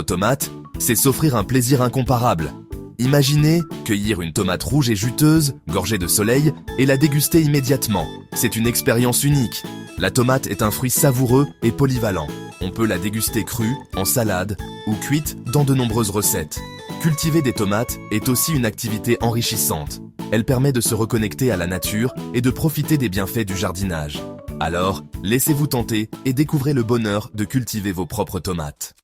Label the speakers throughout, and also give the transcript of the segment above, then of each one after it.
Speaker 1: tomates, c'est s'offrir un plaisir incomparable. Imaginez cueillir une tomate rouge et juteuse, gorgée de soleil, et la déguster immédiatement. C'est une expérience unique. La tomate est un fruit savoureux et polyvalent. On peut la déguster crue, en salade ou cuite dans de nombreuses recettes. Cultiver des tomates est aussi une activité enrichissante. Elle permet de se reconnecter à la nature et de profiter des bienfaits du jardinage. Alors, laissez-vous tenter et découvrez le bonheur de cultiver vos propres tomates.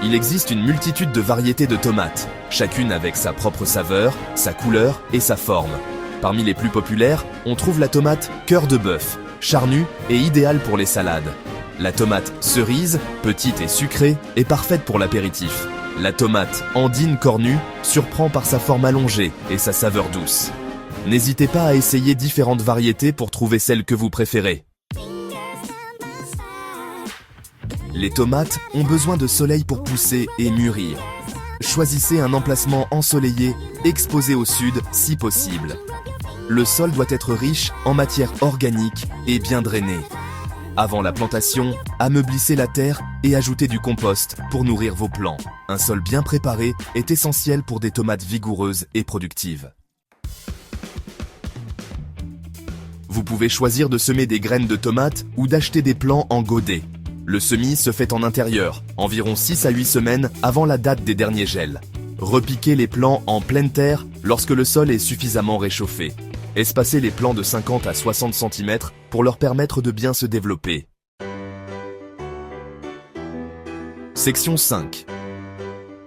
Speaker 1: Il existe une multitude de variétés de tomates, chacune avec sa propre saveur, sa couleur et sa forme. Parmi les plus populaires, on trouve la tomate cœur de bœuf, charnue et idéale pour les salades. La tomate cerise, petite et sucrée, est parfaite pour l'apéritif. La tomate andine cornue surprend par sa forme allongée et sa saveur douce. N'hésitez pas à essayer différentes variétés pour trouver celle que vous préférez. Les tomates ont besoin de soleil pour pousser et mûrir. Choisissez un emplacement ensoleillé, exposé au sud si possible. Le sol doit être riche en matière organique et bien drainé. Avant la plantation, ameublissez la terre et ajoutez du compost pour nourrir vos plants. Un sol bien préparé est essentiel pour des tomates vigoureuses et productives. Vous pouvez choisir de semer des graines de tomates ou d'acheter des plants en godet. Le semis se fait en intérieur, environ 6 à 8 semaines avant la date des derniers gels. Repiquez les plants en pleine terre lorsque le sol est suffisamment réchauffé. Espacez les plants de 50 à 60 cm pour leur permettre de bien se développer. Section 5.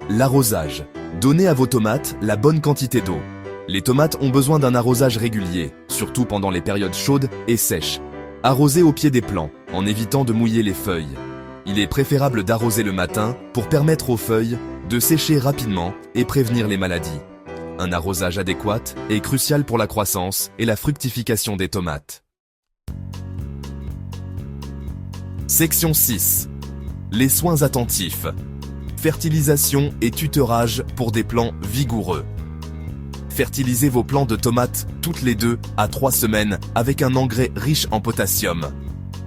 Speaker 1: L'arrosage. Donnez à vos tomates la bonne quantité d'eau. Les tomates ont besoin d'un arrosage régulier, surtout pendant les périodes chaudes et sèches. Arrosez au pied des plants, en évitant de mouiller les feuilles. Il est préférable d'arroser le matin pour permettre aux feuilles de sécher rapidement et prévenir les maladies. Un arrosage adéquat est crucial pour la croissance et la fructification des tomates. Section 6. Les soins attentifs. Fertilisation et tutorage pour des plants vigoureux. Fertilisez vos plants de tomates toutes les 2 à 3 semaines avec un engrais riche en potassium.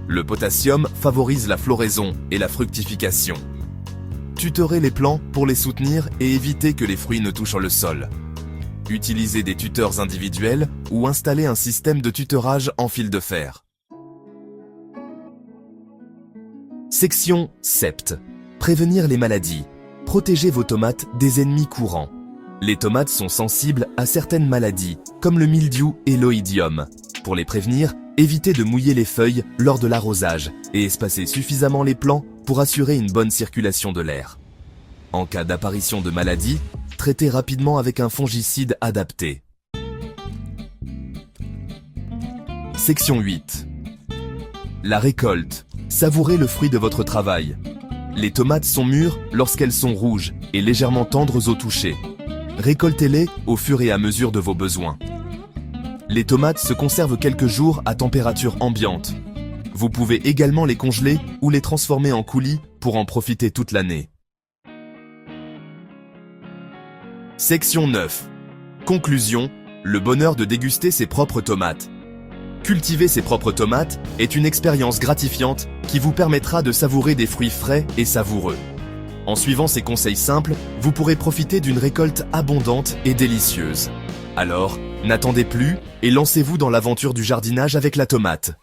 Speaker 1: Le potassium favorise la floraison et la fructification. Tutorez les plants pour les soutenir et éviter que les fruits ne touchent le sol. Utilisez des tuteurs individuels ou installez un système de tutorage en fil de fer. Section 7. Prévenir les maladies. Protégez vos tomates des ennemis courants. Les tomates sont sensibles à certaines maladies, comme le mildiou et l'oïdium. Pour les prévenir, évitez de mouiller les feuilles lors de l'arrosage et espacez suffisamment les plants pour assurer une bonne circulation de l'air. En cas d'apparition de maladies, traitez rapidement avec un fongicide adapté. Section 8. La récolte. Savourez le fruit de votre travail. Les tomates sont mûres lorsqu'elles sont rouges et légèrement tendres au toucher. Récoltez-les au fur et à mesure de vos besoins. Les tomates se conservent quelques jours à température ambiante. Vous pouvez également les congeler ou les transformer en coulis pour en profiter toute l'année. Section 9. Conclusion, le bonheur de déguster ses propres tomates. Cultiver ses propres tomates est une expérience gratifiante qui vous permettra de savourer des fruits frais et savoureux. En suivant ces conseils simples, vous pourrez profiter d'une récolte abondante et délicieuse. Alors, n'attendez plus et lancez-vous dans l'aventure du jardinage avec la tomate.